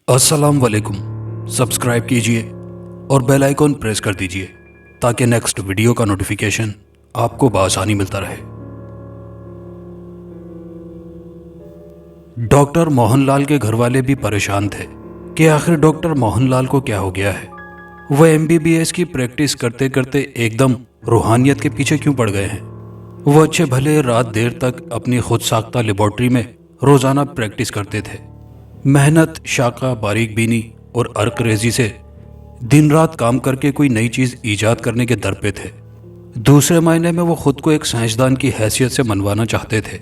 अस्सलाम वालेकुम। सब्सक्राइब कीजिए और बेल आइकॉन प्रेस कर दीजिए ताकि नेक्स्ट वीडियो का नोटिफिकेशन आपको बआसानी मिलता रहे। डॉक्टर मोहनलाल के घर वाले भी परेशान थे कि आखिर डॉक्टर मोहनलाल को क्या हो गया है। वह एमबीबीएस की प्रैक्टिस करते करते एकदम रूहानियत के पीछे क्यों पड़ गए हैं। वो अच्छे भले रात देर तक अपनी खुद साख्ता लेबॉर्ट्री में रोजाना प्रैक्टिस करते थे। मेहनत, शाका, बारीक बीनी और अर्क रेजी से दिन रात काम करके कोई नई चीज ईजाद करने के दर पे थे। दूसरे महीने में वो खुद को एक साइंसदान की हैसियत से मनवाना चाहते थे,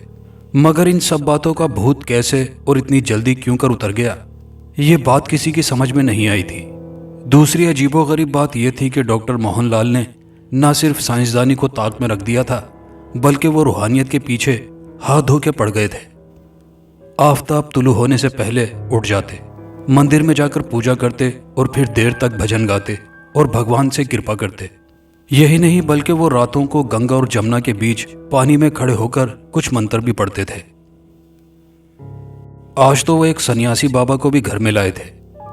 मगर इन सब बातों का भूत कैसे और इतनी जल्दी क्यों कर उतर गया, ये बात किसी की समझ में नहीं आई थी। दूसरी अजीबोगरीब बात यह थी कि डॉक्टर मोहनलाल ने न सिर्फ साइंसदानी को ताक में रख दिया था, बल्कि वो रूहानियत के पीछे हाथ धो के पड़ गए थे। आफताब तुलू होने से पहले उठ जाते, मंदिर में जाकर पूजा करते और फिर देर तक भजन गाते और भगवान से कृपा करते। यही नहीं बल्कि वो रातों को गंगा और जमुना के बीच पानी में खड़े होकर कुछ मंत्र भी पढ़ते थे। आज तो वो एक सन्यासी बाबा को भी घर में लाए थे।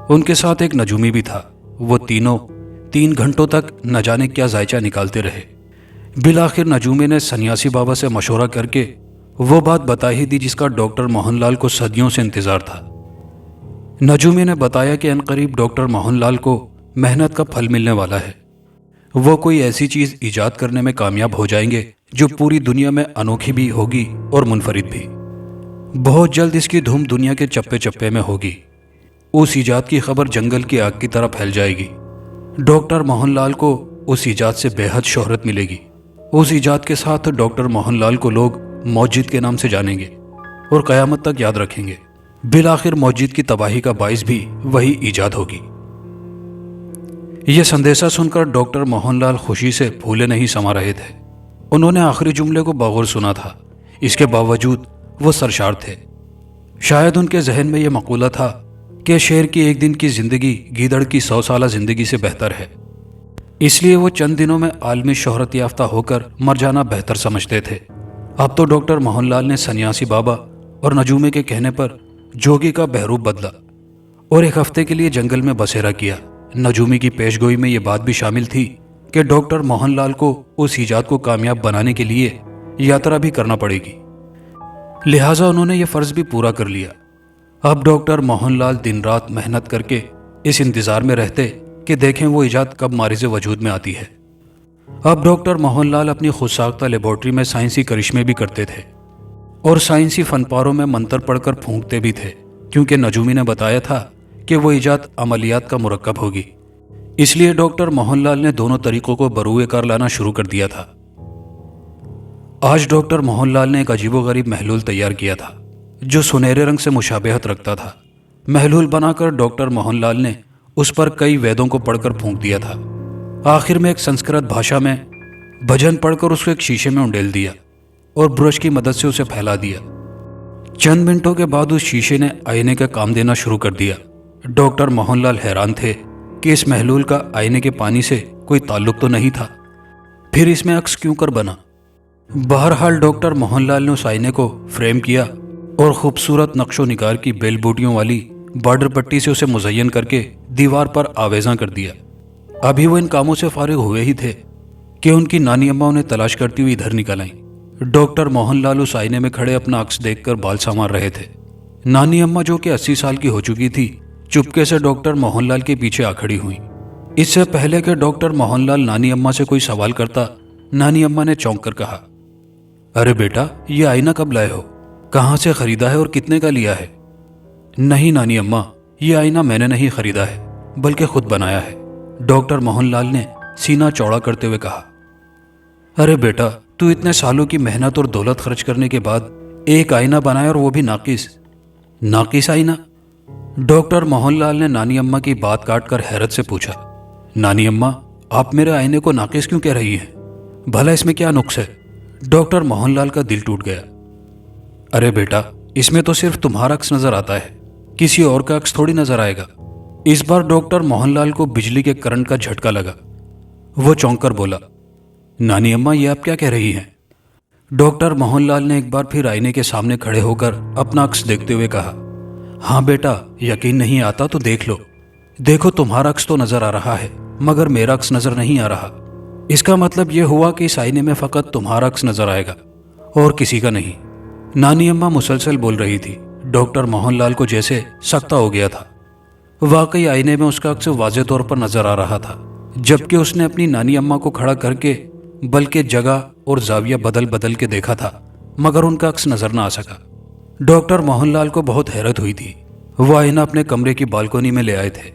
उनके साथ एक नजूमी भी था। वो तीनों 3 घंटों तक न जाने क्या जायचा निकालते रहे। बिलाखिर नजूमी ने सन्यासी बाबा से मशवरा करके वो बात बता ही दी जिसका डॉक्टर मोहनलाल को सदियों से इंतजार था। नजूमी ने बताया कि अनकरीब डॉक्टर मोहनलाल को मेहनत का फल मिलने वाला है। वो कोई ऐसी चीज ईजाद करने में कामयाब हो जाएंगे जो पूरी दुनिया में अनोखी भी होगी और मुनफरिद भी। बहुत जल्द इसकी धूम दुनिया के चप्पे चप्पे में होगी। उस ईजाद की खबर जंगल की आग की तरह फैल जाएगी। डॉक्टर मोहनलाल को उस ईजाद से बेहद शोहरत मिलेगी। उस ईजाद के साथ डॉक्टर मोहनलाल को लोग मौजिद के नाम से जानेंगे और कयामत तक याद रखेंगे। बिलाखिर मौजिद की तबाही का बाइस भी वही ईजाद होगी। यह संदेशा सुनकर डॉक्टर मोहनलाल खुशी से फूले नहीं समा रहे थे। उन्होंने आखिरी जुमले को बगौर सुना था। इसके बावजूद वो सरशार थे। शायद उनके जहन में यह मकूला था कि शेर की एक दिन की जिंदगी गीदड़ की 100 साला जिंदगी से बेहतर है। इसलिए वो चंद दिनों में आलमी शोहरत याफ्ता होकर मर जाना बेहतर समझते थे। अब तो डॉक्टर मोहनलाल ने सन्यासी बाबा और नजूमे के कहने पर जोगी का बहरूप बदला और एक हफ्ते के लिए जंगल में बसेरा किया। नजूमी की पेशगोई में यह बात भी शामिल थी कि डॉक्टर मोहनलाल को उस ईजाद को कामयाब बनाने के लिए यात्रा भी करना पड़ेगी। लिहाजा उन्होंने यह फर्ज भी पूरा कर लिया। अब डॉक्टर मोहनलाल दिन रात मेहनत करके इस इंतजार में रहते कि देखें वो ईजाद कब मारिज़े वजूद में आती है। अब डॉक्टर मोहनलाल अपनी खुदसाख्ता लेबॉर्ट्री में साइंसी करिश्मे भी करते थे और साइंसी फनपारों में मंत्र पढ़कर फूंकते भी थे, क्योंकि नजूमी ने बताया था कि वो ईजाद अमलियात का मुरक्कब होगी। इसलिए डॉक्टर मोहनलाल ने दोनों तरीकों को बरूए कार लाना शुरू कर दिया था। आज डॉक्टर मोहनलाल ने एक अजीबोगरीब महलूल तैयार किया था जो सुनहरे रंग से मुशाबहत रखता था। महलूल बनाकर डॉक्टर मोहनलाल ने उस पर कई वेदों को पढ़कर फूंक दिया था। आखिर में एक संस्कृत भाषा में भजन पढ़कर उसको एक शीशे में उंडेल दिया और ब्रश की मदद से उसे फैला दिया। चंद मिनटों के बाद उस शीशे ने आईने का काम देना शुरू कर दिया। डॉक्टर मोहनलाल हैरान थे कि इस महलूल का आईने के पानी से कोई ताल्लुक तो नहीं था, फिर इसमें अक्स क्यों कर बना। बहरहाल डॉक्टर मोहनलाल ने उस आईने को फ्रेम किया और खूबसूरत नक्शो निगार की बेल बूटियों वाली बॉर्डर पट्टी से उसे मुज़य्यन करके दीवार पर आवेज़ा कर दिया। अभी वो इन कामों से फारिग हुए ही थे कि उनकी नानी अम्मा उन्हें तलाश करती हुई इधर निकल आईं। डॉक्टर मोहनलाल उस आईने में खड़े अपना अक्स देखकर बाल संवार रहे थे। नानी अम्मा जो कि 80 साल की हो चुकी थी, चुपके से डॉक्टर मोहनलाल के पीछे आ खड़ी हुई। इससे पहले कि डॉक्टर मोहनलाल नानी अम्मा से कोई सवाल करता, नानी अम्मा ने चौंक कर कहा, अरे बेटा, ये आईना कब लाए हो? कहाँ से खरीदा है और कितने का लिया है? नहीं नानी अम्मा, ये आईना मैंने नहीं खरीदा है बल्कि खुद बनाया है, डॉक्टर मोहनलाल ने सीना चौड़ा करते हुए कहा। अरे बेटा, तू इतने सालों की मेहनत और दौलत खर्च करने के बाद एक आईना बनाया और वो भी नाकिस आईना? डॉक्टर मोहनलाल ने नानी अम्मा की बात काटकर हैरत से पूछा, नानी अम्मा, आप मेरे आईने को नाकिस क्यों कह रही हैं? भला इसमें क्या नुक्स है? डॉक्टर मोहनलाल का दिल टूट गया। अरे बेटा, इसमें तो सिर्फ तुम्हारा अक्स नजर आता है, किसी और का अक्स थोड़ी नजर आएगा। इस बार डॉक्टर मोहनलाल को बिजली के करंट का झटका लगा। वो चौंक कर बोला, नानी अम्मा, ये आप क्या कह रही हैं? डॉक्टर मोहनलाल ने एक बार फिर आईने के सामने खड़े होकर अपना अक्स देखते हुए कहा, हाँ बेटा, यकीन नहीं आता तो देख लो। देखो, तुम्हारा अक्स तो नजर आ रहा है मगर मेरा अक्स नजर नहीं आ रहा। इसका मतलब यह हुआ कि इस आईने में फकत तुम्हारा अक्स नजर आएगा और किसी का नहीं। नानी अम्मा मुसलसल बोल रही थी। डॉक्टर मोहनलाल को जैसे सकता हो गया था। वाकई आईने में उसका अक्स वाज़ेह तौर पर नजर आ रहा था, जबकि उसने अपनी नानी अम्मा को खड़ा करके बल्कि जगह और जाविया बदल बदल के देखा था, मगर उनका अक्स नजर न आ सका। डॉक्टर मोहनलाल को बहुत हैरत हुई थी। वो आईना अपने कमरे की बालकोनी में ले आए थे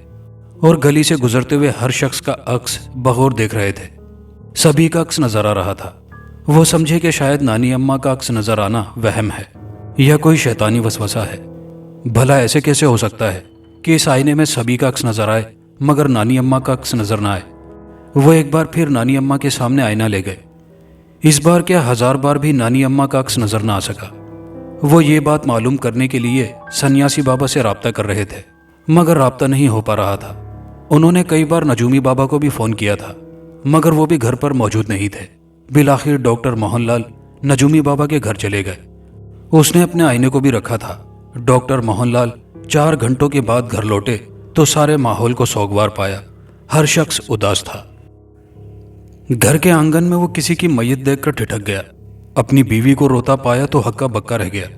और गली से गुजरते हुए हर शख्स का अक्स बगौर देख रहे थे। सभी का अक्स नजर आ रहा था। वो समझे कि शायद नानी अम्मा का अक्स नजर आना वहम है या कोई शैतानी वसवसा है। भला ऐसे कैसे हो सकता है कि इस आईने में सभी का अक्स नजर आए मगर नानी अम्मा का अक्स नजर ना आए। वो एक बार फिर नानी अम्मा के सामने आईना ले गए। इस बार क्या 1000 बार भी नानी अम्मा का अक्स नजर ना आ सका। वो ये बात मालूम करने के लिए सन्यासी बाबा से राब्ता कर रहे थे, मगर राब्ता नहीं हो पा रहा था। उन्होंने कई बार नजूमी बाबा को भी फोन किया था, मगर वो भी घर पर मौजूद नहीं थे। बिलाखिर डॉक्टर मोहनलाल नजूमी बाबा के घर चले गए। उसने अपने आईने को भी रखा था। डॉक्टर मोहनलाल 4 घंटों के बाद घर लौटे तो सारे माहौल को सोगवार पाया। हर शख्स उदास था। घर के आंगन में वो किसी की मैयत देखकर ठिठक गया। अपनी बीवी को रोता पाया तो हक्का बक्का रह गया।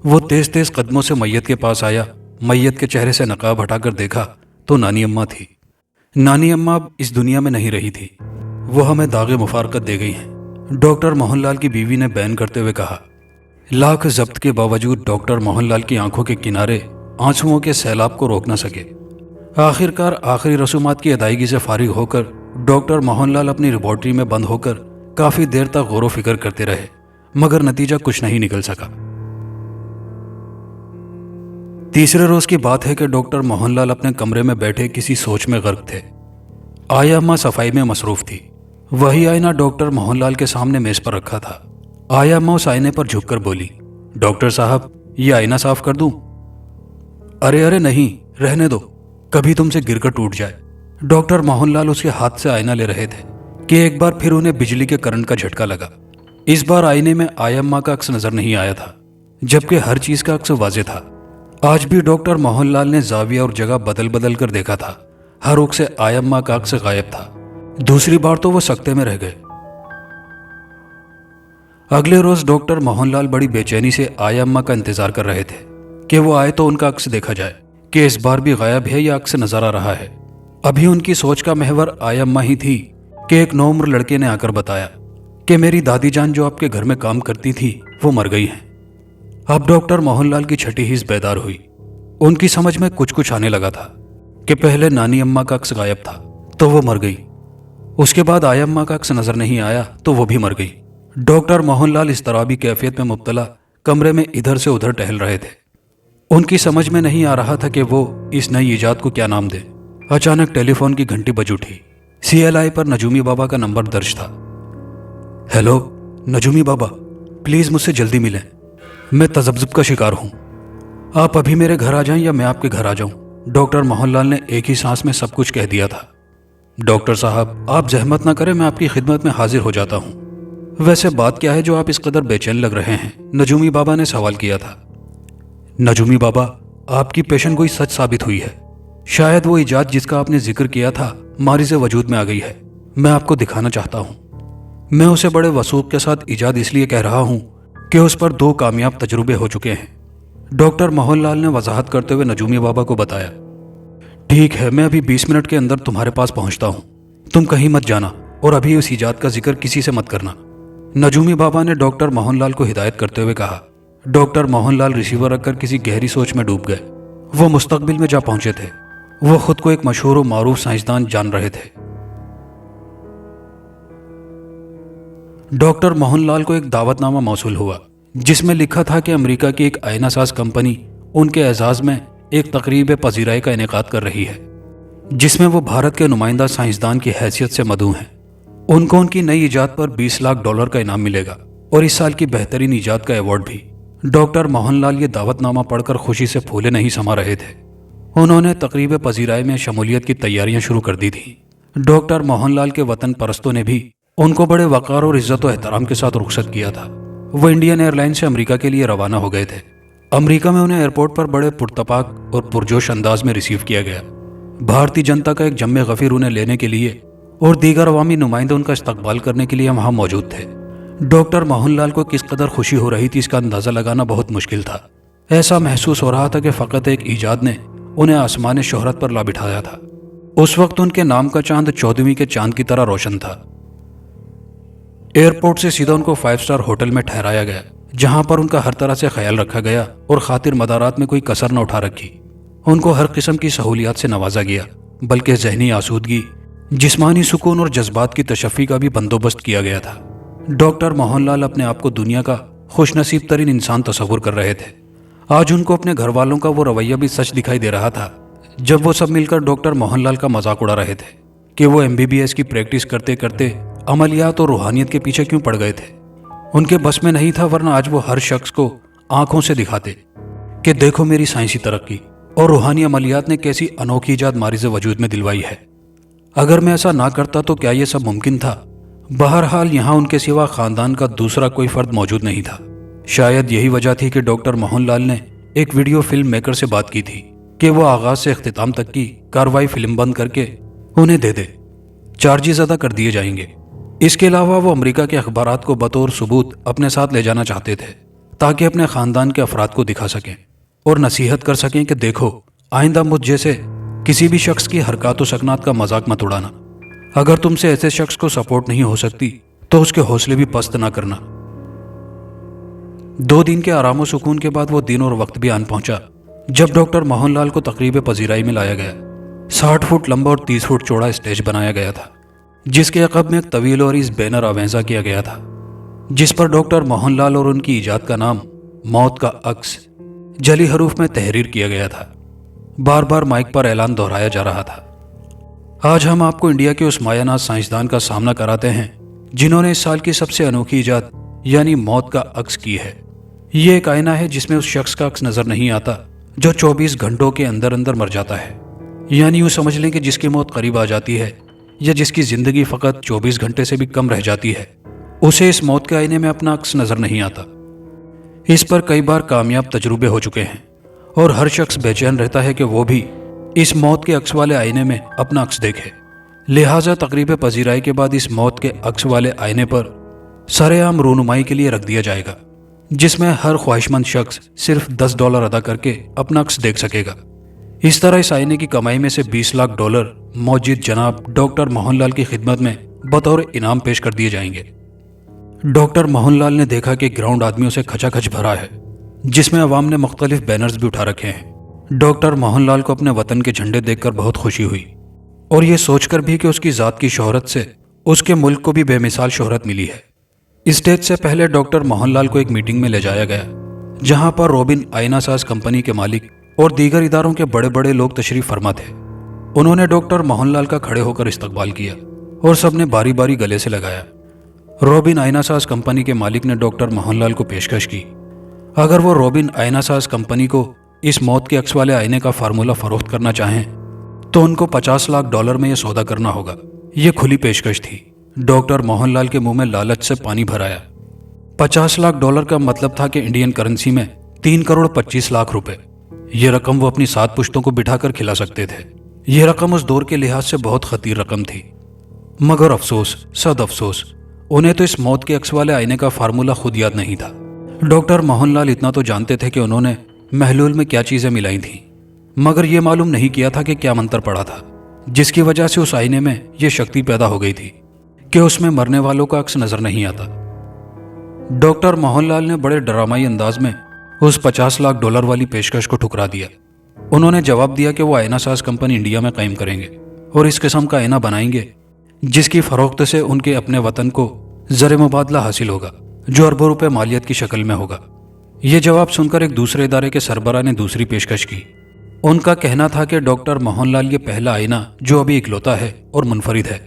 वो तेज तेज कदमों से मैयत के पास आया। मैयत के चेहरे से नकाब हटाकर देखा तो नानी अम्मा थी। नानी अम्मा अब इस दुनिया में नहीं रही थी। वो हमें दागे मुफारकत दे गई हैं, डॉक्टर मोहनलाल की बीवी ने बयान करते हुए कहा। लाख जब्त के बावजूद डॉक्टर मोहनलाल की आंखों के किनारे आंसुओं के सैलाब को रोक न सके। आखिरकार आखिरी रसूमात की अदायगी से फारिग होकर डॉक्टर मोहनलाल अपनी लेबॉर्ट्री में बंद होकर काफी देर तक गौर व फिक्र करते रहे, मगर नतीजा कुछ नहीं निकल सका। तीसरे रोज की बात है कि डॉक्टर मोहनलाल अपने कमरे में बैठे किसी सोच में गर्क थे। आया अम्मा सफाई में मसरूफ थी। वही आईना डॉक्टर मोहनलाल के सामने मेज पर रखा था। आया अम्मा उस आईने पर झुककर बोली, डॉक्टर साहब, ये आईना साफ कर दूं? अरे अरे नहीं, रहने दो, कभी तुमसे गिरकर टूट जाए। डॉक्टर मोहनलाल उसके हाथ से आईना ले रहे थे कि एक बार फिर उन्हें बिजली के करंट का झटका लगा। इस बार आईने में आया अम्मा का अक्स नजर नहीं आया था, जबकि हर चीज का अक्स वाज़ेह था। आज भी डॉक्टर मोहनलाल ने जाविया और जगह बदल बदल कर देखा था। हर रुख से आया अम्मा का अक्स गायब था। दूसरी बार तो वो सकते में रह गए। अगले रोज डॉक्टर मोहनलाल बड़ी बेचैनी से आया अम्मा का इंतजार कर रहे थे कि वो आए तो उनका अक्स देखा जाए कि इस बार भी गायब है या अक्स नजर आ रहा है। अभी उनकी सोच का महवर आया अम्मा ही थी कि एक नौउम्र लड़के ने आकर बताया कि मेरी दादी जान जो आपके घर में काम करती थी वो मर गई हैं। अब डॉक्टर मोहनलाल की छठी हिस्स बेदार हुई। उनकी समझ में कुछ कुछ आने लगा था कि पहले नानी अम्मा का अक्स गायब था तो वो मर गई, उसके बाद आया अम्मा का अक्स नजर नहीं आया तो वो भी मर गई। डॉक्टर मोहनलाल इस तरह भी कैफियत में मुब्तला कमरे में इधर से उधर टहल रहे थे। उनकी समझ में नहीं आ रहा था कि वो इस नई इजाद को क्या नाम दे। अचानक टेलीफोन की घंटी बज उठी। CLI पर नजूमी बाबा का नंबर दर्ज था। हेलो नजूमी बाबा, प्लीज मुझसे जल्दी मिलें, मैं तजब्जुब का शिकार हूं। आप अभी मेरे घर आ जाएं या मैं आपके घर आ जाऊं? डॉक्टर मोहनलाल ने एक ही सांस में सब कुछ कह दिया था। डॉक्टर साहब, आप जहमत ना करें, मैं आपकी खिदमत में हाजिर हो जाता हूं। वैसे बात क्या है जो आप इस कदर बेचैन लग रहे हैं? नजूमी बाबा ने सवाल किया था। नजूमी बाबा, आपकी पेशन गोई सच साबित हुई है। शायद वो इजाद जिसका आपने जिक्र किया था मारिज़ वजूद में आ गई है। मैं आपको दिखाना चाहता हूं। मैं उसे बड़े वसूख के साथ इजाद इसलिए कह रहा हूं कि उस पर 2 कामयाब तजुर्बे हो चुके हैं। डॉक्टर मोहनलाल ने वजाहत करते हुए नजूमी बाबा को बताया। ठीक है, मैं अभी 20 मिनट के अंदर तुम्हारे पास पहुंचता हूं। तुम कहीं मत जाना और अभी उस इजाद का जिक्र किसी से मत करना। नजूमी बाबा ने डॉक्टर मोहनलाल को हिदायत करते हुए कहा। डॉक्टर मोहनलाल रिसीवर रखकर किसी गहरी सोच में डूब गए। वो मुस्तकबिल में जा पहुंचे थे। वो खुद को एक मशहूर और मारूफ साइंसदान जान रहे थे। डॉक्टर मोहनलाल को एक दावतनामा मौसूल हुआ जिसमें लिखा था कि अमेरिका की एक आईनासाज कंपनी उनके एजाज में एक तकरीब पजीराई का इनेकाद कर रही है, जिसमें वो भारत के नुमाइंदा साइंसदान की हैसियत से मदऊ हैं। उनको उनकी नई इजाद पर $20 लाख का इनाम मिलेगा और इस साल की बेहतरीन इजाद का अवार्ड भी। डॉक्टर मोहनलाल ये दावतनामा पढ़कर खुशी से फूले नहीं समा रहे थे। उन्होंने तकरीब पजीराई में शमूलियत की तैयारियां शुरू कर दी थी। डॉक्टर मोहनलाल के वतन परस्तों ने भी उनको बड़े वक़ार और इज्जत और एहतराम के साथ रुखसत किया था। वो इंडियन एयरलाइन से अमेरिका के लिए रवाना हो गए थे। अमेरिका में उन्हें एयरपोर्ट पर बड़े पुरतपाक और पुरजोश अंदाज में रिसीव किया गया। भारतीय जनता का एक जम्मे गफीर उन्हें लेने के लिए और दीगर अवामी नुमाइंदे उनका इस्तकबाल करने के लिए वहां मौजूद थे। डॉक्टर मोहनलाल को किस कदर खुशी हो रही थी इसका अंदाजा लगाना बहुत मुश्किल था। ऐसा महसूस हो रहा था कि फ़कत एक ईजाद ने उन्हें आसमान शोहरत पर ला बिठाया था। उस वक्त उनके नाम का चांद 14वीं के चांद की तरह रोशन था। एयरपोर्ट से सीधा उनको 5 स्टार होटल में ठहराया गया, जहां पर उनका हर तरह से ख्याल रखा गया और खातिर मदारात में कोई कसर न उठा रखी। उनको हर किस्म की सहूलियात से नवाजा गया, बल्कि जहनी आसूदगी, जिस्मानी सुकून और जज्बात की तशफ़ी का भी बंदोबस्त किया गया था। डॉक्टर मोहनलाल अपने आप को दुनिया का खुशनसीब तरीन इंसान तस्वुर कर रहे थे। आज उनको अपने घर वालों का वो रवैया भी सच दिखाई दे रहा था जब वो सब मिलकर डॉक्टर मोहनलाल का मजाक उड़ा रहे थे कि वो MBBS की प्रैक्टिस करते करते अमलियात और रूहानियत के पीछे क्यों पड़ गए थे। उनके बस में नहीं था, वरना आज वो हर शख्स को आंखों से दिखाते कि देखो मेरी साइंसी तरक्की और रूहानी अमलियात ने कैसी अनोखी इजाद मारिज वजूद में दिलवाई है। अगर मैं ऐसा ना करता तो क्या ये सब मुमकिन था। बहरहाल यहाँ उनके सिवा खानदान का दूसरा कोई फर्द मौजूद नहीं था। शायद यही वजह थी कि डॉक्टर मोहनलाल ने एक वीडियो फिल्म मेकर से बात की थी कि वो आगाज से इख्तिताम तक की कार्रवाई फिल्म बंद करके उन्हें दे दे, चार्जेस अदा कर दिए जाएंगे। इसके अलावा वो अमेरिका के अखबारात को बतौर सबूत अपने साथ ले जाना चाहते थे ताकि अपने खानदान के अफराद को दिखा सकें और नसीहत कर सकें कि देखो, आइंदा मुझ जैसे किसी भी शख्स की हरकत व सकनात का मजाक मत उड़ाना। अगर तुमसे ऐसे शख्स को सपोर्ट नहीं हो सकती तो उसके हौसले भी पस्त ना करना। 2 दिन के आराम व सुकून के बाद वो दिन और वक्त भी आन पहुंचा जब डॉक्टर मोहनलाल को तकरीब पजीराई में लाया गया। 60 फुट लंबा और 30 फुट चौड़ा स्टेज बनाया गया था, जिसके अक़ब में एक तवील और इस बैनर आवेजा किया गया था जिस पर डॉक्टर मोहनलाल और उनकी ईजाद का नाम मौत का अक्स जली हरूफ में तहरीर किया गया था। बार बार माइक पर ऐलान दोहराया जा रहा था, आज हम आपको इंडिया के उस मायानाज साइंसदान का सामना कराते हैं जिन्होंने इस साल की सबसे अनोखी ईजाद यानी मौत का अक्स की है। ये एक आईना है जिसमें उस शख्स का अक्स नजर नहीं आता जो 24 घंटों के अंदर अंदर मर जाता है। यानी यूँ समझ लें कि जिसकी मौत करीब आ जाती है या जिसकी जिंदगी फकत 24 घंटे से भी कम रह जाती है, उसे इस मौत के आईने में अपना अक्स नजर नहीं आता। इस पर कई बार कामयाब तजुर्बे हो चुके हैं और हर शख्स बेचैन रहता है कि वो भी इस मौत के अक्स वाले आईने में अपना अक्स देखे। लिहाजा तकरीब पजीराई के बाद इस मौत के अक्स वाले आईने पर सरेआम रूनुमाई के लिए रख दिया जाएगा, जिसमें हर ख्वाहिशमंद शख्स सिर्फ $10 अदा करके अपना अक्स देख सकेगा। इस तरह इस आईने की कमाई में से $20 लाख मौजूद जनाब डॉक्टर मोहनलाल की खिदमत में बतौर इनाम पेश कर दिए जाएंगे। डॉक्टर मोहनलाल ने देखा कि ग्राउंड आदमियों से खचाखच भरा है, जिसमें अवाम ने मुख्तलिफ बैनर्स भी उठा रखे हैं। डॉक्टर मोहनलाल को अपने वतन के झंडे देखकर बहुत खुशी हुई और ये सोचकर भी कि उसकी ज़ात की शोहरत से उसके मुल्क को भी बेमिसाल शोहरत मिली है। स्टेज से पहले डॉक्टर मोहनलाल को एक मीटिंग में ले जाया गया, जहां पर रॉबिन आईना साज कंपनी के मालिक और दीगर इदारों के बड़े बड़े लोग तशरीफ फरमा थे। उन्होंने डॉक्टर मोहनलाल का खड़े होकर इस्तकबाल किया और सबने बारी बारी गले से लगाया। रॉबिन आईना साज कंपनी के मालिक ने डॉक्टर मोहनलाल को पेशकश की, अगर वो रॉबिन आईना साज कंपनी को इस मौत के अक्स वाले आईने का फार्मूला फरोख्त करना चाहें तो उनको $50 लाख में यह सौदा करना होगा। ये खुली पेशकश थी। डॉक्टर मोहनलाल के मुंह में लालच से पानी भर आया। $50 लाख का मतलब था कि इंडियन करेंसी में 3 करोड़ 25 लाख रुपए। ये रकम वो अपनी 7 पुश्तों को बिठाकर खिला सकते थे। ये रकम उस दौर के लिहाज से बहुत खतीर रकम थी। मगर अफसोस, सद अफसोस, उन्हें तो इस मौत के अक्स वाले आईने का फार्मूला खुद याद नहीं था। डॉक्टर मोहनलाल इतना तो जानते थे कि उन्होंने महलूल में क्या चीजें मिलाई थीं, मगर यह मालूम नहीं किया था कि क्या मंत्र पड़ा था जिसकी वजह से उस आईने में यह शक्ति पैदा हो गई थी कि उसमें मरने वालों का अक्स नजर नहीं आता। डॉक्टर मोहनलाल ने बड़े ड्रामाई अंदाज में उस $50 लाख वाली पेशकश को ठुकरा दिया। उन्होंने जवाब दिया कि वो आईना साज कंपनी इंडिया में कायम करेंगे और इस किस्म का आईना बनाएंगे जिसकी फरोख्त से उनके अपने वतन को ज़र मुबादला हासिल होगा जो अरबों रुपए मालियत की शक्ल में होगा। ये जवाब सुनकर एक दूसरे इदारे के सरबराह ने दूसरी पेशकश की। उनका कहना था कि डॉक्टर मोहनलाल ये पहला आईना जो अभी इकलौता है और मुनफरिद है,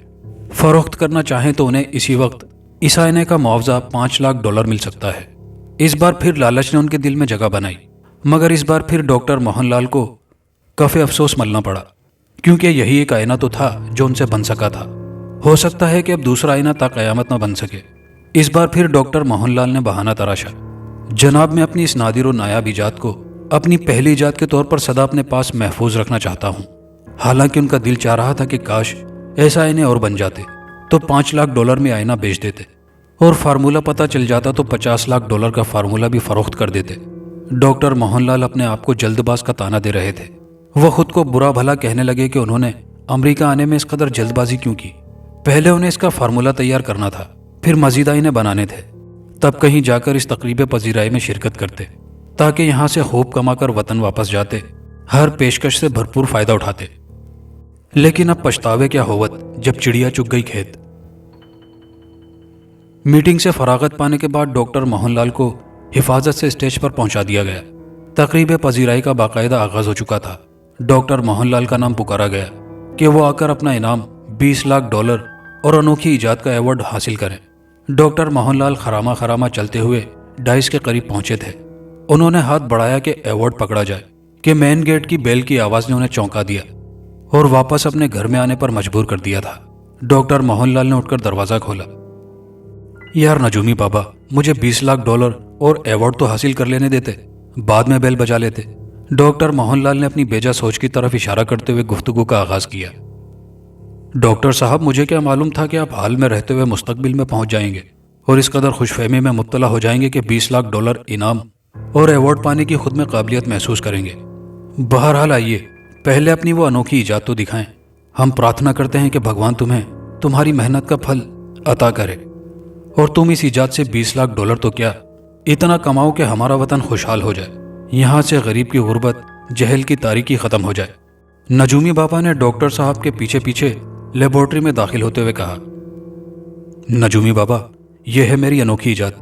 फरोख्त करना चाहें तो उन्हें इसी वक्त इस आईने का मुआवजा $5 लाख मिल सकता है। इस बार फिर लालच ने उनके दिल में जगह बनाई, मगर इस बार फिर डॉक्टर मोहनलाल को कफे अफसोस मलना पड़ा, क्योंकि यही एक आईना तो था जो उनसे बन सका था। हो सकता है कि अब दूसरा आईना ता क़यामत न बन सके। इस बार फिर डॉक्टर मोहनलाल ने बहाना तराशा। जनाब, मैं अपनी इस नादिर और नायाब इजाद को अपनी पहली इजाद के तौर पर सदा अपने पास महफूज रखना चाहता हूँ। हालांकि उनका दिल चाह रहा था कि काश ऐसा आईने और बन जाते तो $5 लाख में आईना बेच देते, और फार्मूला पता चल जाता तो $50 लाख का फार्मूला भी फरोख्त कर देते। डॉक्टर मोहनलाल अपने आप को जल्दबाज का ताना दे रहे थे। वो खुद को बुरा भला कहने लगे कि उन्होंने अमेरिका आने में इस कदर जल्दबाजी क्यों की। पहले उन्हें इसका फार्मूला तैयार करना था, फिर मजीद आईने बनाने थे, तब कहीं जाकर इस तकरीब पजीराई में शिरकत करते ताकि यहाँ से खूब कमाकर वतन वापस जाते, हर पेशकश से भरपूर फायदा उठाते। लेकिन अब पछतावे क्या होवत जब चिड़िया चुग गई खेत। मीटिंग से फरागत पाने के बाद डॉक्टर मोहनलाल को हिफाजत से स्टेज पर पहुंचा दिया गया। तकरीब पजीराई का बाकायदा आगाज हो चुका था। डॉक्टर मोहनलाल का नाम पुकारा गया कि वो आकर अपना इनाम $20 लाख और अनोखी इजाद का अवार्ड हासिल करें। डॉक्टर मोहनलाल खरामा खरामा चलते हुए डाइस के करीब पहुंचे थे। उन्होंने हाथ बढ़ाया कि अवार्ड पकड़ा जाए कि मेन गेट की बेल की आवाज ने उन्हें चौंका दिया और वापस अपने घर में आने पर मजबूर कर दिया था। डॉक्टर मोहनलाल ने उठकर दरवाजा खोला। यार नजूमी बाबा, मुझे $20 लाख और अवार्ड तो हासिल कर लेने देते, बाद में बेल बजा लेते। डॉक्टर मोहनलाल ने अपनी बेजा सोच की तरफ इशारा करते हुए गुफ्तगू का आगाज किया। डॉक्टर साहब, मुझे क्या मालूम था कि आप हाल में रहते हुए मुस्तकबिल में पहुंच जाएंगे और इस कदर खुशफहमी में मुब्तला हो जाएंगे कि $20 लाख इनाम और अवार्ड पाने की खुद में काबिलियत महसूस करेंगे। बहरहाल आइए, पहले अपनी वो अनोखी इजाद तो दिखाएं। हम प्रार्थना करते हैं कि भगवान तुम्हें तुम्हारी मेहनत का फल अता करे और तुम इस इजाद से $20 लाख तो क्या इतना कमाओ कि हमारा वतन खुशहाल हो जाए, यहाँ से गरीब की गुर्बत, जहल की तारीकी खत्म हो जाए। नजूमी बाबा ने डॉक्टर साहब के पीछे पीछे लेबोरेटरी में दाखिल होते हुए कहा। नजूमी बाबा, यह है मेरी अनोखी इजाद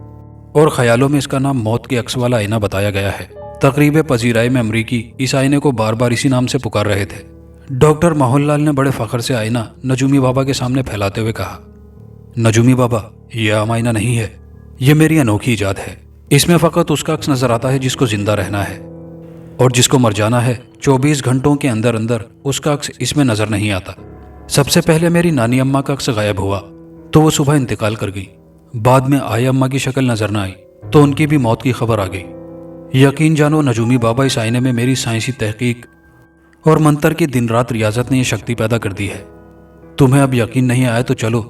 और ख्यालों में इसका नाम मौत के अक्स वाला आईना बताया गया है। तकरीब पजीराई में अमरीकी इस आईने को बार बार इसी नाम से पुकार रहे थे। डॉक्टर मोहनलाल ने बड़े फख्र से आईना नजूमी बाबा के सामने फैलाते हुए कहा, नजूमी बाबा, यह आम आईना नहीं है, यह मेरी अनोखी इजाद है। इसमें फ़कत उसका अक्स नजर आता है जिसको जिंदा रहना है, और जिसको मर जाना है 24 घंटों के अंदर अंदर उसका अक्स इसमें नजर नहीं आता। सबसे पहले मेरी नानी अम्मा का अक्स गायब हुआ तो वो सुबह इंतकाल कर गई। बाद में आई अम्मा की शक्ल नजर न आई तो उनकी भी मौत की खबर आ गई। यकीन जानो नजूमी बाबा, इस आईने में मेरी साइंसी तहकीक और मंतर की दिन रात रियाजत ने यह शक्ति पैदा कर दी है। तुम्हें अब यकीन नहीं आया तो चलो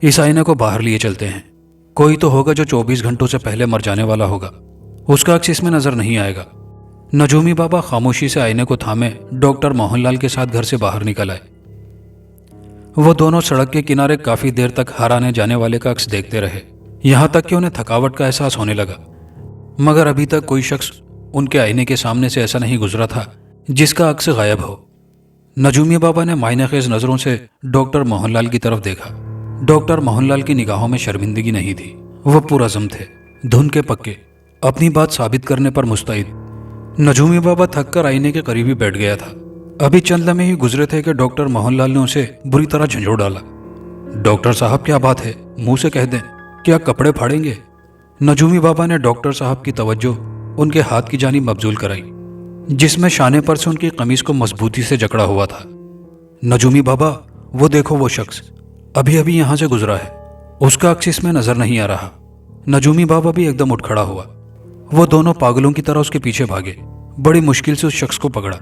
इस आईने को बाहर लिए चलते हैं। कोई तो होगा जो 24 घंटों से पहले मर जाने वाला होगा, उसका अक्स इसमें नजर नहीं आएगा। नजूमी बाबा खामोशी से आईने को थामे डॉक्टर मोहनलाल के साथ घर से बाहर निकल आए। वो दोनों सड़क के किनारे काफी देर तक हर आने जाने वाले का अक्स देखते रहे, यहां तक कि उन्हें थकावट का एहसास होने लगा। मगर अभी तक कोई शख्स उनके आईने के सामने से ऐसा नहीं गुजरा था जिसका अक्स गायब हो। नजूमी बाबा ने मायनेखेज नजरों से डॉक्टर मोहनलाल की तरफ देखा। डॉक्टर मोहनलाल की निगाहों में शर्मिंदगी नहीं थी, वो पुरअज़्म थे, धुन के पक्के, अपनी बात साबित करने पर मुस्तैद। नजूमी बाबा थक कर आईने के करीब ही बैठ गया था। अभी चंद लम्हे ही गुजरे थे कि डॉक्टर मोहनलाल ने उसे बुरी तरह झंझोड़ डाला। डॉक्टर साहब, क्या बात है, मुंह से कह दें, क्या कपड़े फाड़ेंगे? नजूमी बाबा ने डॉक्टर साहब की तवज्जो उनके हाथ की जानिब मबजूल कराई, जिसमें शाने पर से उनकी कमीज को मजबूती से जकड़ा हुआ था। नजूमी बाबा, वो देखो, वो शख्स अभी अभी यहां से गुजरा है, उसका अक्स इसमें नजर नहीं आ रहा। नजूमी बाबा भी एकदम उठ खड़ा हुआ। वो दोनों पागलों की तरह उसके पीछे भागे, बड़ी मुश्किल से उस शख्स को पकड़ा।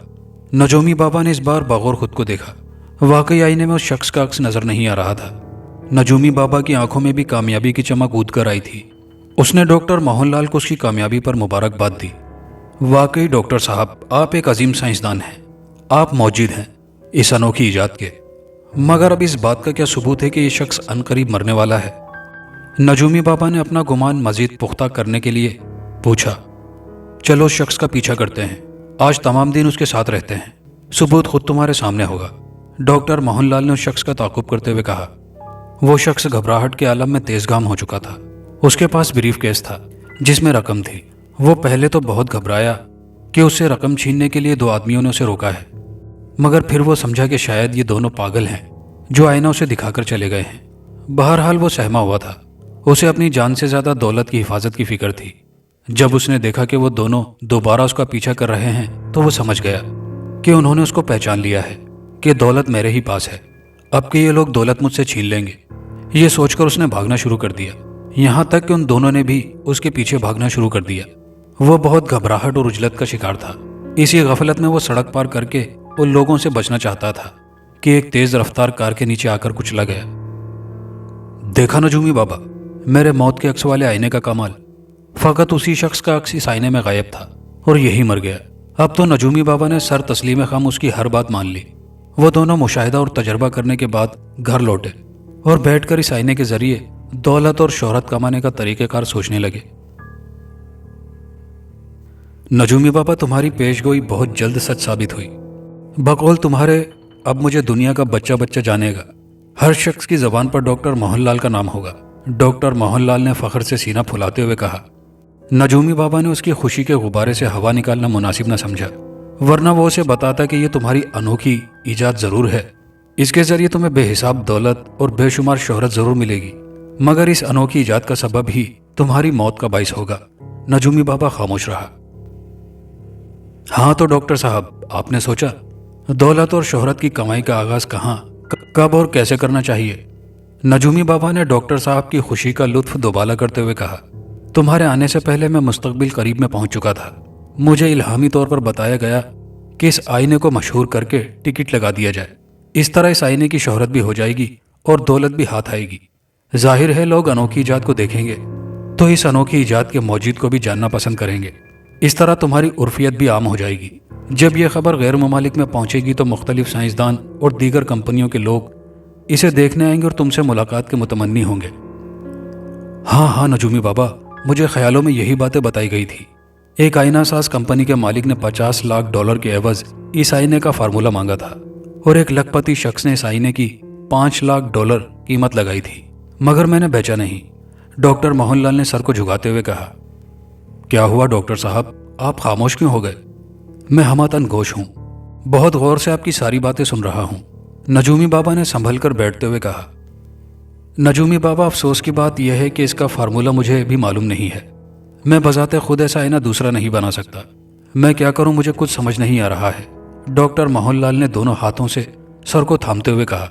नजूमी बाबा ने इस बार बगौर खुद को देखा। वाकई आईने में उस शख्स का अक्स नजर नहीं आ रहा था। नजूमी बाबा की आंखों में भी कामयाबी की चमक उठ कर आई थी। उसने डॉक्टर मोहनलाल को उसकी कामयाबी पर मुबारकबाद दी। वाकई डॉक्टर साहब, आप एक अजीम साइंसदान हैं, आप मौजूद हैं इस अनोखी इजाद के। मगर अब इस बात का क्या सबूत है कि ये शख्स अनकरीब मरने वाला है? नजूमी बाबा ने अपना गुमान मजीद पुख्ता करने के लिए पूछा। चलो उस शख्स का पीछा करते हैं, आज तमाम दिन उसके साथ रहते हैं, सबूत खुद तुम्हारे सामने होगा। डॉक्टर मोहनलाल ने उस शख्स का ताकुब करते हुए कहा। वो शख्स घबराहट के आलम में तेजगाम हो चुका था। उसके पास ब्रीफ केस था जिसमें रकम थी। वो पहले तो बहुत घबराया कि उससे रकम छीनने के लिए 2 आदमियों ने उसे रोका है, मगर फिर वो समझा कि शायद ये दोनों पागल हैं जो आईना उसे दिखाकर चले गए हैं। बहरहाल वो सहमा हुआ था। उसे अपनी जान से ज्यादा दौलत की हिफाजत की फिक्र थी। जब उसने देखा कि वो दोनों दोबारा उसका पीछा कर रहे हैं तो वो समझ गया कि उन्होंने उसको पहचान लिया है कि दौलत मेरे ही पास है, अब कि ये लोग दौलत मुझसे छीन लेंगे। ये सोचकर उसने भागना शुरू कर दिया। यहाँ तक कि उन दोनों ने भी उसके पीछे भागना शुरू कर दिया। वो बहुत घबराहट और उजलत का शिकार था। इसी गफलत में वो सड़क पार करके उन लोगों से बचना चाहता था कि एक तेज रफ्तार कार के नीचे आकर कुचला गया। देखा नजूमी बाबा, मेरे मौत के अक्स वाले आईने का कमाल। फकत उसी शख्स का अक्स इस आईने में गायब था और यही मर गया। अब तो नजूमी बाबा ने सर तस्लीम खाम उसकी हर बात मान ली। वो दोनों मुशाहिदा और तजर्बा करने के बाद घर लौटे और बैठकर इस आईने के जरिए दौलत और शोहरत कमाने का तरीक़ेकार सोचने लगे। नजूमी बाबा, तुम्हारी पेशगोई बहुत जल्द सच साबित हुई। बकौल तुम्हारे अब मुझे दुनिया का बच्चा बच्चा जानेगा। हर शख्स की जबान पर डॉक्टर मोहनलाल का नाम होगा। डॉक्टर मोहनलाल ने फख्र से सीना फुलाते हुए कहा। नजूमी बाबा ने उसकी खुशी के गुब्बारे से हवा निकालना मुनासिब न समझा, वरना वो उसे बताता कि ये तुम्हारी अनोखी ईजाद जरूर है। इसके जरिए तुम्हें बेहिसाब दौलत और बेशुमार शोहरत जरूर मिलेगी, मगर इस अनोखी ईजाद का सबब ही तुम्हारी मौत का बाइस होगा। नजूमी बाबा खामोश रहा। हाँ तो डॉक्टर साहब, आपने सोचा दौलत और शोहरत की कमाई का आगाज कहाँ, कब और कैसे करना चाहिए? नजूमी बाबा ने डॉक्टर साहब की खुशी का लुत्फ दोबाला करते हुए कहा। तुम्हारे आने से पहले मैं मुस्तकबिल करीब में पहुंच चुका था। मुझे इल्हामी तौर पर बताया गया कि इस आईने को मशहूर करके टिकट लगा दिया जाए। इस तरह इस आईने की शोहरत भी हो जाएगी और दौलत भी हाथ आएगी। जाहिर है लोग अनोखी ईजाद को देखेंगे तो इस अनोखी ईजाद के मौजूद को भी जानना पसंद करेंगे। इस तरह तुम्हारी उर्फियत भी आम हो जाएगी। जब यह खबर गैर ममालिक में पहुंचेगी तो मुख्तलिफ साइंसदान और दीगर कंपनियों के लोग इसे देखने आएंगे और तुमसे मुलाकात के मुतमन्नी होंगे। हाँ हाँ नजूमी बाबा, मुझे ख्यालों में यही बातें बताई गई थी। एक आईना साज कंपनी के मालिक ने $50 लाख के एवज इस आईने का फार्मूला मांगा था और एक लखपति शख्स ने इस आईने की $5 लाख कीमत लगाई थी, मगर मैंने बेचा नहीं। डॉक्टर मोहनलाल ने सर को झुकाते हुए कहा। क्या हुआ डॉक्टर साहब, आप खामोश क्यों हो गए? मैं हमातन गोश हूं, बहुत गौर से आपकी सारी बातें सुन रहा हूं। नजूमी बाबा ने संभल कर बैठते हुए कहा। नजूमी बाबा, अफसोस की बात यह है कि इसका फार्मूला मुझे भी मालूम नहीं है। मैं बजाते खुद ऐसा आईना दूसरा नहीं बना सकता। मैं क्या करूं, मुझे कुछ समझ नहीं आ रहा है। डॉक्टर मोहनलाल ने दोनों हाथों से सर को थामते हुए कहा।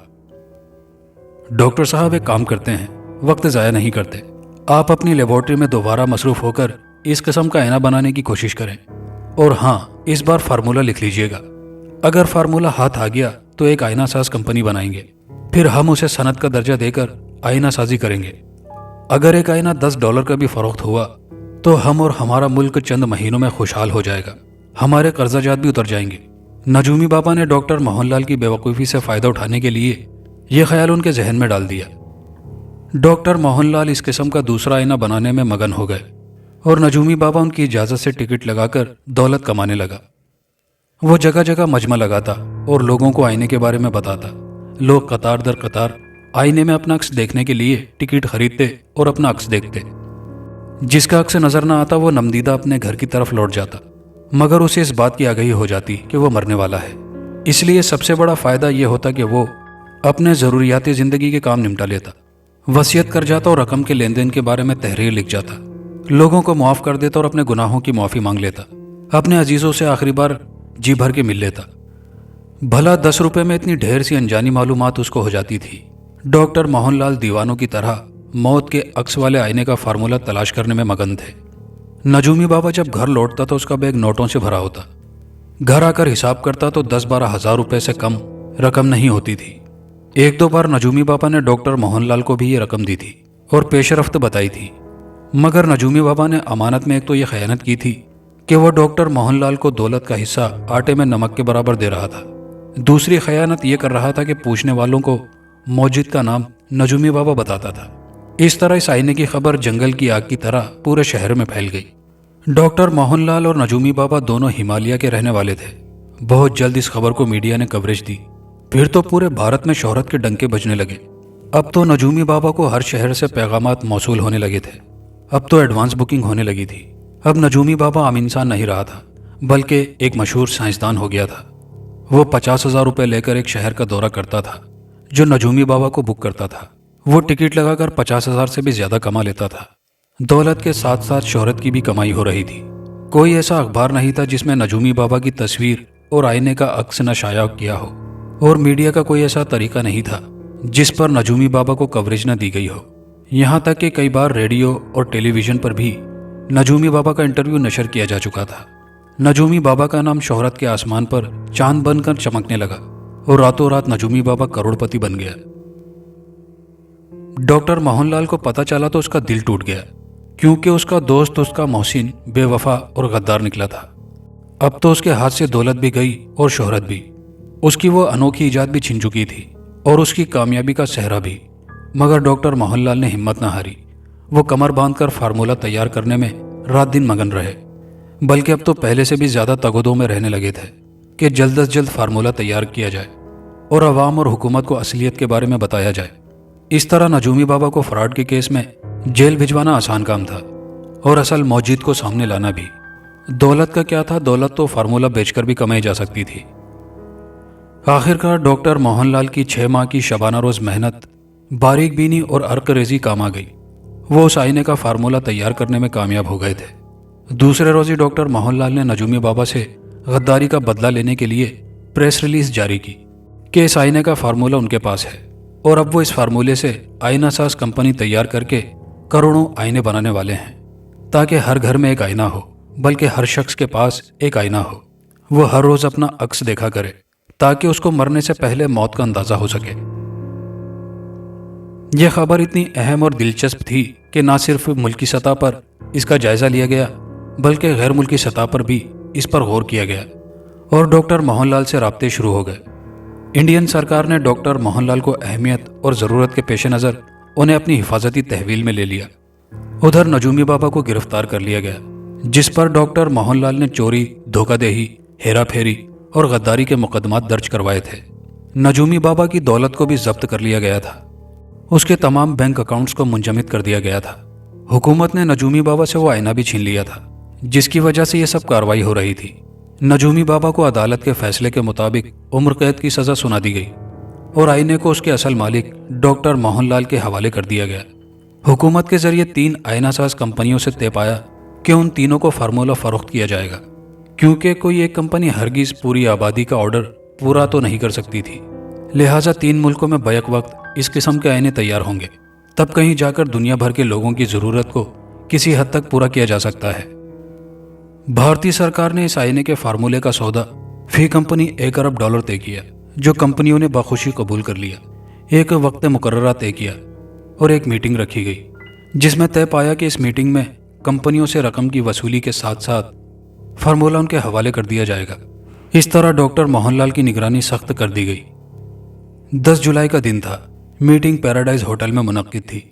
डॉक्टर साहब, एक काम करते हैं, वक्त ज़ाया नहीं करते। आप अपनी लेबोरेटरी में दोबारा मसरूफ होकर इस किस्म का आईना बनाने की कोशिश करें। और हाँ, इस बार फार्मूला लिख लीजिएगा। अगर फार्मूला हाथ आ गया तो एक आईना साज कंपनी बनाएंगे, फिर हम उसे सनत का दर्जा देकर आईना साजी करेंगे। अगर एक आईना $10 का भी फरोख्त हुआ तो हम और हमारा मुल्क चंद महीनों में खुशहाल हो जाएगा। हमारे कर्जाजात भी उतर जाएंगे। नजूमी बाबा ने डॉक्टर मोहनलाल की बेवकूफ़ी से फ़ायदा उठाने के लिए यह ख्याल उनके जहन में डाल दिया। डॉक्टर मोहनलाल इस किस्म का दूसरा आईना बनाने में मगन हो गए और नजूमी बाबा उनकी इजाज़त से टिकट लगाकर दौलत कमाने लगा। वो जगह जगह मजमा लगाता और लोगों को आईने के बारे में बताता। लोग कतार दर कतार आईने में अपना अक्स देखने के लिए टिकट खरीदते और अपना अक्स देखते। जिसका अक्स नजर न आता वो नमदीदा अपने घर की तरफ लौट जाता, मगर उसे इस बात की आगाही हो जाती कि वो मरने वाला है। इसलिए सबसे बड़ा फायदा ये होता कि वो अपने ज़रूरियाती ज़िंदगी के काम निपटा लेता, वसीयत कर जाता और रकम के लेन देन के बारे में तहरीर लिख जाता, लोगों को माफ़ कर देता और अपने गुनाहों की माफ़ी मांग लेता, अपने अजीज़ों से आखिरी बार जी भर के मिल लेता। भला 10 रुपये में इतनी ढेर सी अनजानी मालूमात उसको हो जाती थी। डॉक्टर मोहनलाल दीवानों की तरह मौत के अक्स वाले आईने का फार्मूला तलाश करने में मगन थे। नजूमी बाबा जब घर लौटता तो उसका बैग नोटों से भरा होता। घर आकर हिसाब करता तो 10-12 हज़ार रुपये से कम रकम नहीं होती थी। एक दो बार नजूमी बाबा ने डॉक्टर मोहनलाल को भी ये रकम दी थी और पेशरफ्त बताई थी, मगर नजूमी बाबा ने अमानत में एक तो ये खयानत की थी कि वो डॉक्टर मोहनलाल को दौलत का हिस्सा आटे में नमक के बराबर दे रहा था। दूसरी खयानत ये कर रहा था कि पूछने वालों को मौजिद का नाम नजूमी बाबा बताता था। इस तरह इस आईने की खबर जंगल की आग की तरह पूरे शहर में फैल गई। डॉक्टर मोहनलाल और नजूमी बाबा दोनों हिमालय के रहने वाले थे। बहुत जल्द इस खबर को मीडिया ने कवरेज दी। फिर तो पूरे भारत में शोहरत के डंके बजने लगे। अब तो नजूमी बाबा को हर शहर से पैगामात मौसूल होने लगे थे। अब तो एडवांस बुकिंग होने लगी थी। अब नजूमी बाबा आम इंसान नहीं रहा था, बल्कि एक मशहूर साइंसदान हो गया था। वो 50,000 रुपये लेकर एक शहर का दौरा करता था। जो नजूमी बाबा को बुक करता था वो टिकट लगाकर 50,000 से भी ज्यादा कमा लेता था। दौलत के साथ साथ शोहरत की भी कमाई हो रही थी। कोई ऐसा अखबार नहीं था जिसमें नजूमी बाबा की तस्वीर और आईने का अक्स न शाया किया हो, और मीडिया का कोई ऐसा तरीका नहीं था जिस पर नजूमी बाबा को कवरेज न दी गई हो। यहाँ तक कि कई बार रेडियो और टेलीविज़न पर भी नजूमी बाबा का इंटरव्यू नशर किया जा चुका था। नजूमी बाबा का नाम शोहरत के आसमान पर चांद बनकर चमकने लगा और रातों रात नजूमी बाबा करोड़पति बन गया। डॉक्टर मोहनलाल को पता चला तो उसका दिल टूट गया, क्योंकि उसका दोस्त उसका मोहसिन बेवफा और गद्दार निकला था। अब तो उसके हाथ से दौलत भी गई और शोहरत भी। उसकी वो अनोखी इजाद भी छिन चुकी थी और उसकी कामयाबी का सेहरा भी। मगर डॉक्टर मोहनलाल ने हिम्मत न हारी। वो कमर बांधकर फार्मूला तैयार करने में रात दिन मगन रहे, बल्कि अब तो पहले से भी ज्यादा तगदों में रहने लगे थे कि जल्द से जल्द फार्मूला तैयार किया जाए और अवाम और हुकूमत को असलियत के बारे में बताया जाए। इस तरह नजूमी बाबा को फ्रॉड के केस में जेल भिजवाना आसान काम था और असल मौजूद को सामने लाना भी। दौलत का क्या था, दौलत तो फार्मूला बेचकर भी कमाई जा सकती थी। आखिरकार डॉक्टर मोहनलाल की 6 माह की शबाना रोज मेहनत, बारीक बीनी और अर्क रेजी काम आ गई। वो उस आईने का फार्मूला तैयार करने में कामयाब हो गए थे। दूसरे रोज ही डॉक्टर मोहनलाल ने नजूमी बाबा से गद्दारी का बदला लेने के लिए प्रेस रिलीज जारी की कि इस आईने का फार्मूला उनके पास है और अब वो इस फार्मूले से आईना साज कंपनी तैयार करके करोड़ों आईने बनाने वाले हैं, ताकि हर घर में एक आईना हो, बल्कि हर शख्स के पास एक आईना हो। वो हर रोज अपना अक्स देखा करे ताकि उसको मरने से पहले मौत का अंदाजा हो सके। यह खबर इतनी अहम और दिलचस्प थी कि न सिर्फ मुल्की सतह पर इसका जायजा लिया गया, बल्कि गैर मुल्की सतह पर भी इस पर गौर किया गया और डॉक्टर मोहनलाल से राब्ते शुरू हो गए। इंडियन सरकार ने डॉक्टर मोहनलाल को अहमियत और ज़रूरत के पेश नज़र उन्हें अपनी हिफाजती तहवील में ले लिया। उधर नजूमी बाबा को गिरफ्तार कर लिया गया, जिस पर डॉक्टर मोहनलाल ने चोरी, धोखाधड़ी, हेरा फेरी और गद्दारी के मुकदमात दर्ज करवाए थे। नजूमी बाबा की दौलत को भी जब्त कर लिया गया था। उसके तमाम बैंक अकाउंट्स को मुंजमद कर दिया गया था। हुकूमत ने नजूमी बाबा से वो आईना भी छीन लिया था, जिसकी वजह से ये सब कार्रवाई हो रही थी। नजूमी बाबा को अदालत के फैसले के मुताबिक उम्र कैद की सजा सुना दी गई और आईने को उसके असल मालिक डॉक्टर मोहनलाल के हवाले कर दिया गया। हुकूमत के जरिए 3 आईनासाज कंपनियों से तय पाया कि उन तीनों को फार्मूला फरोख्त किया जाएगा, क्योंकि कोई एक कंपनी हरगिज पूरी आबादी का ऑर्डर पूरा तो नहीं कर सकती थी। लिहाजा 3 मुल्कों में बैक वक्त इस किस्म के आईने तैयार होंगे, तब कहीं जाकर दुनिया भर के लोगों की ज़रूरत को किसी हद तक पूरा किया जा सकता है। भारतीय सरकार ने इस आईने के फार्मूले का सौदा फी कंपनी $1 अरब तय किया, जो कंपनियों ने बखुशी कबूल कर लिया। एक वक्त मुकर्ररा तय किया और एक मीटिंग रखी गई, जिसमें तय पाया कि इस मीटिंग में कंपनियों से रकम की वसूली के साथ साथ फार्मूला उनके हवाले कर दिया जाएगा। इस तरह डॉक्टर मोहनलाल की निगरानी सख्त कर दी गई। 10 जुलाई का दिन था। मीटिंग पैराडाइज होटल में मुनक्किद थी।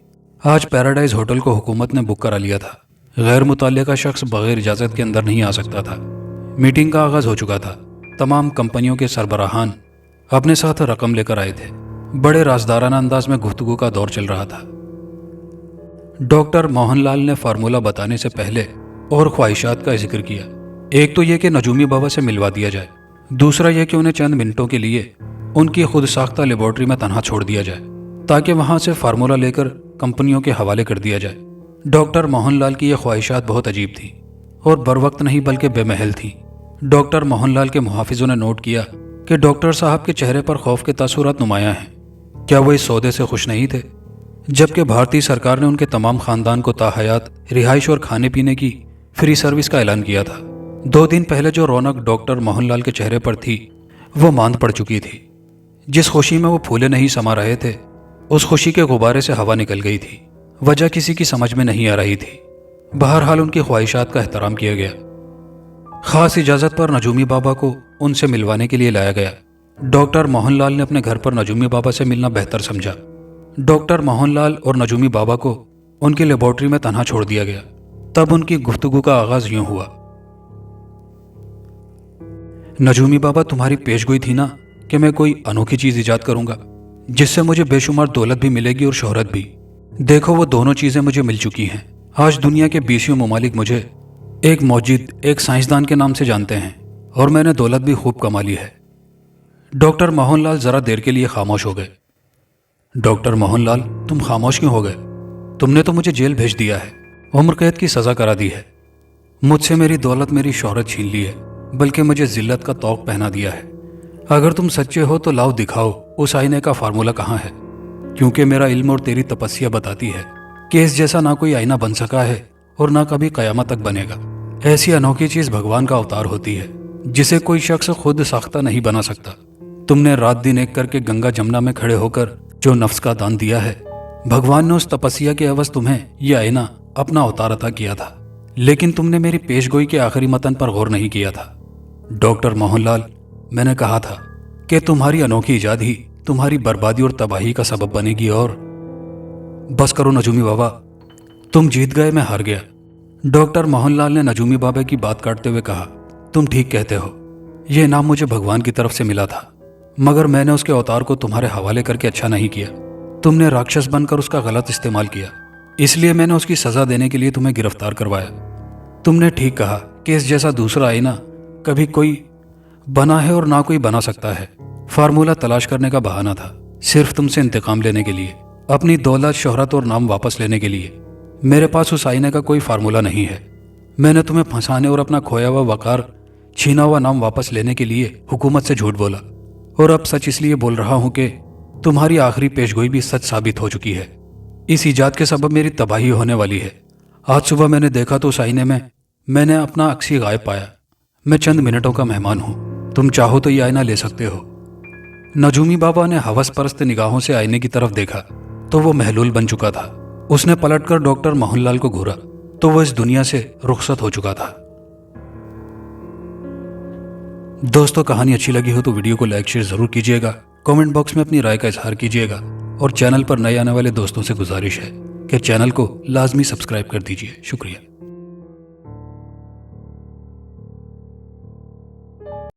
आज पैराडाइज होटल को हुकूमत ने बुक करा लिया था। गैर मुतल्लिका शख्स बगैर इजाज़त के अंदर नहीं आ सकता था। मीटिंग का आगाज़ हो चुका था। तमाम कंपनियों के सरबराहान अपने साथ रकम लेकर आए थे। बड़े राजदाराना अंदाज में गुफ्तगू का दौर चल रहा था। डॉक्टर मोहनलाल ने फार्मूला बताने से पहले और ख्वाहिशात का जिक्र किया। एक तो यह कि नजूमी बाबा से मिलवा दिया जाए, दूसरा यह कि उन्हें चंद मिनटों के लिए उनकी खुद साख्ता लेबॉर्ट्री में तनहा छोड़ दिया जाए, ताकि वहां से फार्मूला लेकर कंपनियों के हवाले कर दिया जाए। डॉक्टर मोहनलाल की यह ख्वाहिशात बहुत अजीब थी और बरवक्त नहीं बल्कि बेमहल थी। डॉक्टर मोहनलाल के मुहाफिजों ने नोट किया कि डॉक्टर साहब के चेहरे पर खौफ के तासुरात नुमायां हैं। क्या वो इस सौदे से खुश नहीं थे, जबकि भारतीय सरकार ने उनके तमाम खानदान को ताहयात रिहाइश और खाने पीने की फ्री सर्विस का ऐलान किया था। 2 दिन पहले जो रौनक डॉक्टर मोहनलाल के चेहरे पर थी, वो मांद पड़ चुकी थी। जिस खुशी में वो फूले नहीं समा रहे थे, उस खुशी के गुब्बारे से हवा निकल गई थी। वजह किसी की समझ में नहीं आ रही थी। बहरहाल उनकी ख्वाहिशात का एहतराम किया गया। खास इजाज़त पर नजूमी बाबा को उनसे मिलवाने के लिए लाया गया। डॉक्टर मोहनलाल ने अपने घर पर नजूमी बाबा से मिलना बेहतर समझा। डॉक्टर मोहनलाल और नजूमी बाबा को उनकी लेबॉर्ट्री में तन्हा छोड़ दिया गया। तब उनकी गुफ्तगू का आगाज यूं हुआ। नजूमी बाबा, तुम्हारी पेशगोई थी ना कि मैं कोई अनोखी चीज ईजाद करूंगा जिससे मुझे बेशुमार दौलत भी मिलेगी और शोहरत भी। देखो, वो दोनों चीजें मुझे मिल चुकी हैं। आज दुनिया के 20 ममालिक मुझे एक मौजिद, एक साइंसदान के नाम से जानते हैं और मैंने दौलत भी खूब कमा ली है। डॉक्टर मोहनलाल जरा देर के लिए खामोश हो गए। डॉक्टर मोहनलाल, तुम खामोश क्यों हो गए? तुमने तो मुझे जेल भेज दिया है, उम्र कैद की सजा करा दी है, मुझसे मेरी दौलत, मेरी शोहरत छीन ली है, बल्कि मुझे जिल्लत का तौक पहना दिया है। अगर तुम सच्चे हो तो लाओ दिखाओ उस आईने का फार्मूला कहाँ है, क्योंकि मेरा इल्म और तेरी तपस्या बताती है कि इस जैसा ना कोई आईना बन सका है और ना कभी कयामत तक बनेगा। ऐसी अनोखी चीज भगवान का अवतार होती है जिसे कोई शख्स खुद साख्ता नहीं बना सकता। तुमने रात दिन एक करके गंगा जमुना में खड़े होकर जो नफ्स का दान दिया है, भगवान ने उस तपस्या के एवज तुम्हें यह आईना अपना अवतार अता किया था। लेकिन तुमने मेरी पेशगोई के आखिरी मतन पर गौर नहीं किया था। डॉक्टर मोहनलाल, मैंने कहा था कि तुम्हारी अनोखी इजाद ही तुम्हारी बर्बादी और तबाही का सबब बनेगी। और बस करो नजूमी बाबा, तुम जीत गए, मैं हार गया। डॉक्टर मोहनलाल ने नजूमी बाबा की बात काटते हुए कहा, तुम ठीक कहते हो, यह इनाम मुझे भगवान की तरफ से मिला था, मगर मैंने उसके अवतार को तुम्हारे हवाले करके अच्छा नहीं किया। तुमने राक्षस बनकर उसका गलत इस्तेमाल किया, इसलिए मैंने उसकी सजा देने के लिए तुम्हें गिरफ्तार करवाया। तुमने ठीक कहा कि इस जैसा दूसरा आईना कभी कोई बना है और ना कोई बना सकता है। फार्मूला तलाश करने का बहाना था, सिर्फ तुमसे इंतकाम लेने के लिए, अपनी दौलत, शोहरत और नाम वापस लेने के लिए। मेरे पास उस आईने का कोई फार्मूला नहीं है। मैंने तुम्हें फंसाने और अपना खोया हुआ वकार, छीना हुआ नाम वापस लेने के लिए हुकूमत से झूठ बोला, और अब सच इसलिए बोल रहा हूं कि तुम्हारी आखिरी पेशगोई भी सच साबित हो चुकी है। इस इजाद के सबब मेरी तबाही होने वाली है। आज सुबह मैंने देखा तो उस आईने में मैंने अपना अक्सी गायब पाया। मैं चंद मिनटों का मेहमान हूं, तुम चाहो तो ये आईना ले सकते हो। नजूमी बाबा ने हवस परस्त निगाहों से आईने की तरफ देखा तो वो महलूल बन चुका था। उसने पलटकर डॉक्टर मोहनलाल को घूरा तो वो इस दुनिया से रुखसत हो चुका था। दोस्तों, कहानी अच्छी लगी हो तो वीडियो को लाइक शेयर जरूर कीजिएगा, कमेंट बॉक्स में अपनी राय का इजहार कीजिएगा, और चैनल पर नए आने वाले दोस्तों से गुजारिश है कि चैनल को लाजमी सब्सक्राइब कर दीजिए। शुक्रिया।